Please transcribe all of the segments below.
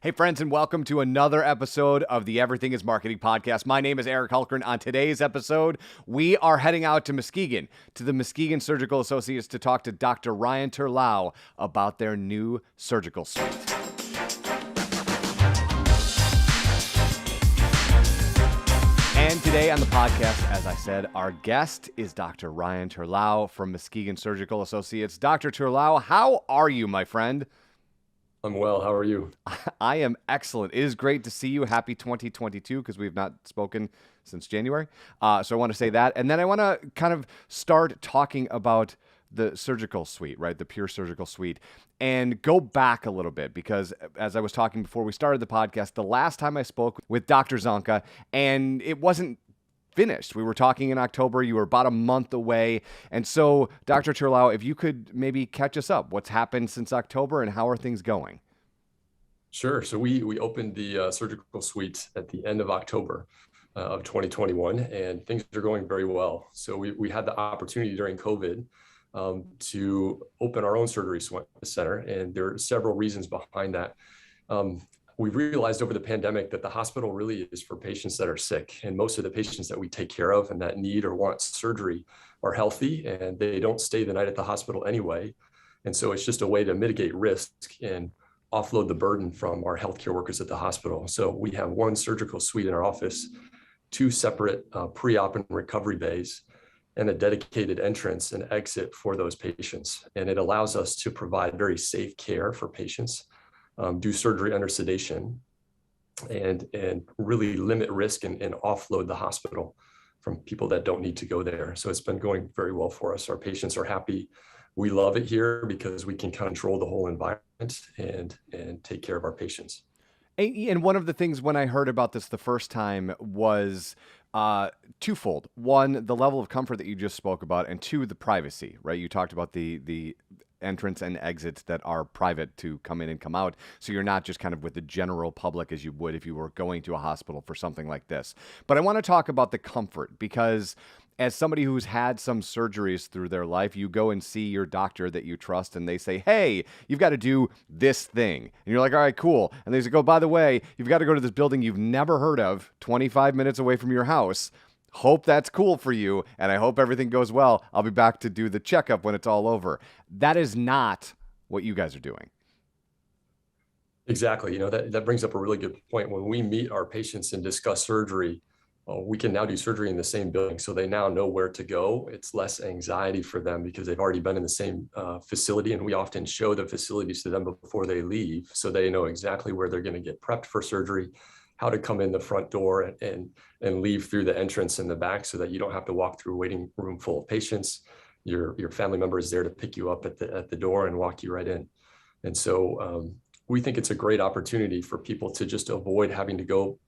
Hey, friends, and welcome to another episode of the Everything is Marketing podcast. My name is Eric Hulkern. On today's episode, we are heading out to Muskegon, to the Muskegon Surgical Associates to talk to Dr. Ryan Terlouw about their new surgical suite. And today on the podcast, as I said, our guest is Dr. Ryan Terlouw from Muskegon Surgical Associates. Dr. Terlouw, how are you, my friend? I'm well. How are you? I am excellent. It is great to see you. Happy 2022, because we've not spoken since January. So I want to say that. And then I want to kind of start talking about the surgical suite, right? The pure surgical suite. And go back a little bit, because as I was talking before we started the podcast, the last time I spoke with Dr. Zonka, and it wasn't finished. We were talking in October. You were about a month away. And so, Dr. Terlouw, if you could maybe catch us up, what's happened since October and how are things going? Sure. So we opened the surgical suite at the end of October of 2021, and things are going very well. So we had the opportunity during COVID to open our own surgery center, and there are several reasons behind that. We've realized over the pandemic that the hospital really is for patients that are sick, and most of the patients that we take care of and that need or want surgery are healthy, and they don't stay the night at the hospital anyway. And so it's just a way to mitigate risk and offload the burden from our healthcare workers at the hospital. So we have one surgical suite in our office, two separate pre-op and recovery bays, and a dedicated entrance and exit for those patients. And it allows us to provide very safe care for patients, do surgery under sedation, and really limit risk and offload the hospital from people that don't need to go there. So it's been going very well for us. Our patients are happy. We love it here because we can control the whole environment and take care of our patients. And one of the things when I heard about this the first time was twofold. One, the level of comfort that you just spoke about, and two, the privacy, right? You talked about the entrance and exits that are private to come in and come out. So you're not just kind of with the general public as you would if you were going to a hospital for something like this. But I want to talk about the comfort, because as somebody who's had some surgeries through their life, you go and see your doctor that you trust and they say, hey, you've got to do this thing. And you're like, all right, cool. And they say, oh, by the way, you've got to go to this building you've never heard of, 25 minutes away from your house. Hope that's cool for you, and I hope everything goes well. I'll be back to do the checkup when it's all over. That is not what you guys are doing. Exactly. That brings up a really good point. When we meet our patients and discuss surgery, we can now do surgery in the same building. So they now know where to go. It's less anxiety for them because they've already been in the same facility. And we often show the facilities to them before they leave, so they know exactly where they're going to get prepped for surgery, how to come in the front door and leave through the entrance in the back, so that you don't have to walk through a waiting room full of patients. Your family member is there to pick you up at the door and walk you right in. And so we think it's a great opportunity for people to just avoid having to go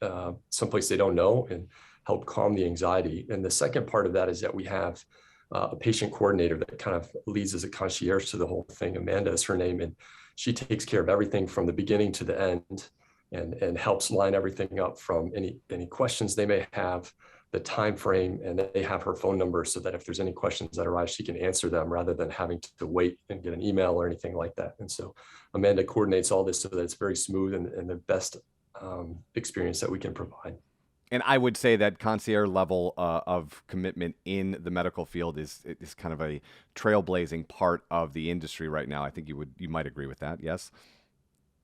someplace they don't know and help calm the anxiety. And the second part of that is that we have a patient coordinator that kind of leads as a concierge to the whole thing. Amanda is her name, and she takes care of everything from the beginning to the end, and helps line everything up from any questions they may have, the time frame, and they have her phone number so that if there's any questions that arise, she can answer them rather than having to wait and get an email or anything like that. And so Amanda coordinates all this so that it's very smooth and the best experience that we can provide. And I would say that concierge level of commitment in the medical field is kind of a trailblazing part of the industry right now. I think you might agree with that. Yes.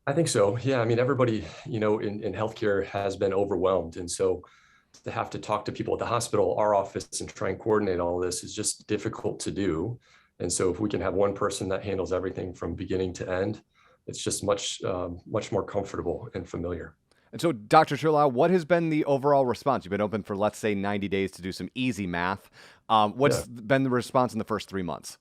I think so. Yeah. I mean, everybody, in healthcare has been overwhelmed. And so to have to talk to people at the hospital, our office, and try and coordinate all this is just difficult to do. And so if we can have one person that handles everything from beginning to end, it's just much more comfortable and familiar. And so, Dr. Terlouw, what has been the overall response? You've been open for, let's say, 90 days to do some easy math. What's been the response in the first 3 months?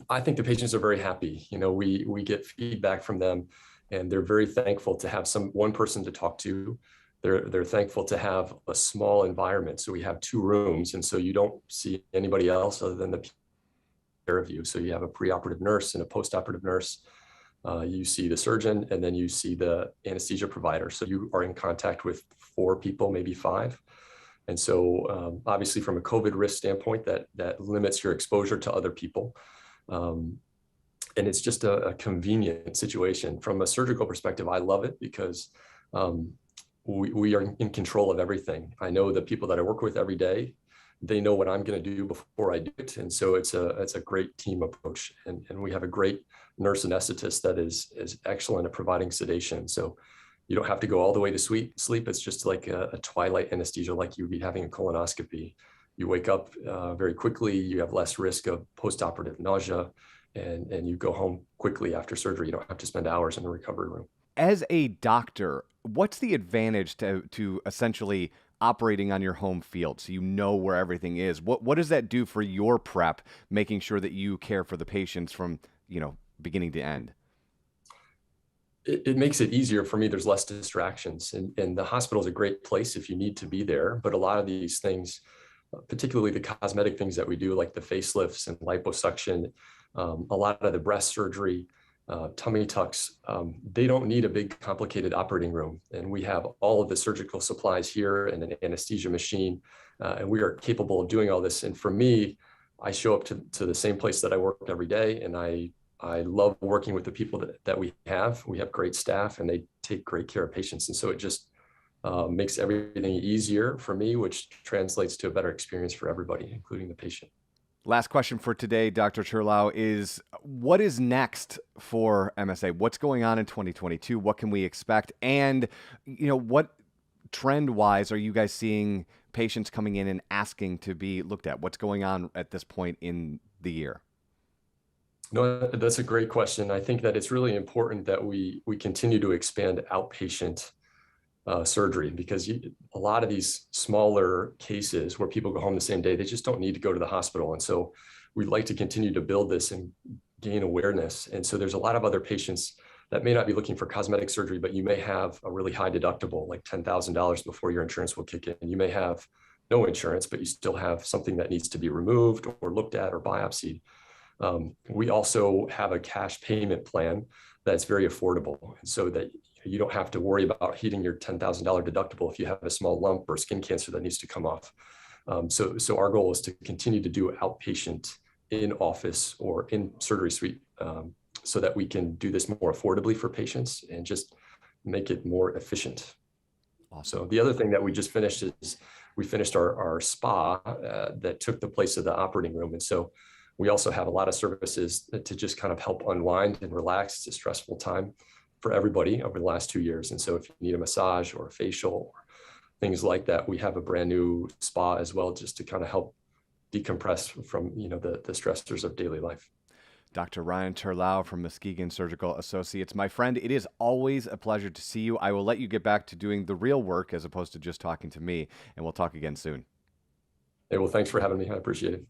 I think the patients are very happy. We get feedback from them, and they're very thankful to have one person to talk to. They're thankful to have a small environment. So we have 2 rooms, and so you don't see anybody else other than the care of you. So you have a preoperative nurse and a postoperative nurse. You see the surgeon, and then you see the anesthesia provider. So you are in contact with 4 people, maybe 5. And so obviously from a COVID risk standpoint, that limits your exposure to other people. And it's just a convenient situation. From a surgical perspective, I love it because um, we are in control of everything. I know the people that I work with every day, they know what I'm going to do before I do it. And so it's a great team approach. And we have a great nurse anesthetist that is excellent at providing sedation. So you don't have to go all the way to sleep. It's just like a twilight anesthesia, like you'd be having a colonoscopy. You wake up very quickly. You have less risk of postoperative nausea, and you go home quickly after surgery. You don't have to spend hours in the recovery room. As a doctor, what's the advantage to essentially operating on your home field so you know where everything is? What does that do for your prep, making sure that you care for the patients from, beginning to end? It makes it easier for me. There's less distractions, and the hospital is a great place if you need to be there. But a lot of these things, particularly the cosmetic things that we do, like the facelifts and liposuction, a lot of the breast surgery, tummy tucks, they don't need a big complicated operating room. And we have all of the surgical supplies here and an anesthesia machine, and we are capable of doing all this. And for me, I show up to the same place that I work every day, and I love working with the people that we have. We have great staff, and they take great care of patients. And so it just makes everything easier for me, which translates to a better experience for everybody, including the patient. Last question for today, Dr. Louw, is what is next for MSA? What's going on in 2022? What can we expect? And, what trend-wise are you guys seeing patients coming in and asking to be looked at? What's going on at this point in the year? No, that's a great question. I think that it's really important that we continue to expand outpatient surgery, because a lot of these smaller cases where people go home the same day, they just don't need to go to the hospital. And so we'd like to continue to build this and gain awareness. And so there's a lot of other patients that may not be looking for cosmetic surgery, but you may have a really high deductible, like $10,000 before your insurance will kick in. You may have no insurance, but you still have something that needs to be removed or looked at or biopsied. We also have a cash payment plan that's very affordable, and so that you don't have to worry about hitting your $10,000 deductible if you have a small lump or skin cancer that needs to come off. So our goal is to continue to do outpatient in office or in surgery suite, so that we can do this more affordably for patients and just make it more efficient. Awesome. So the other thing that we just finished is we finished our spa that took the place of the operating room. And so we also have a lot of services to just kind of help unwind and relax. It's a stressful time for everybody over the last 2 years. And so if you need a massage or a facial or things like that, we have a brand new spa as well, just to kind of help decompress from, the stressors of daily life. Dr. Ryan Terlouw from Muskegon Surgical Associates. My friend, it is always a pleasure to see you. I will let you get back to doing the real work as opposed to just talking to me, and we'll talk again soon. Hey, well, thanks for having me. I appreciate it.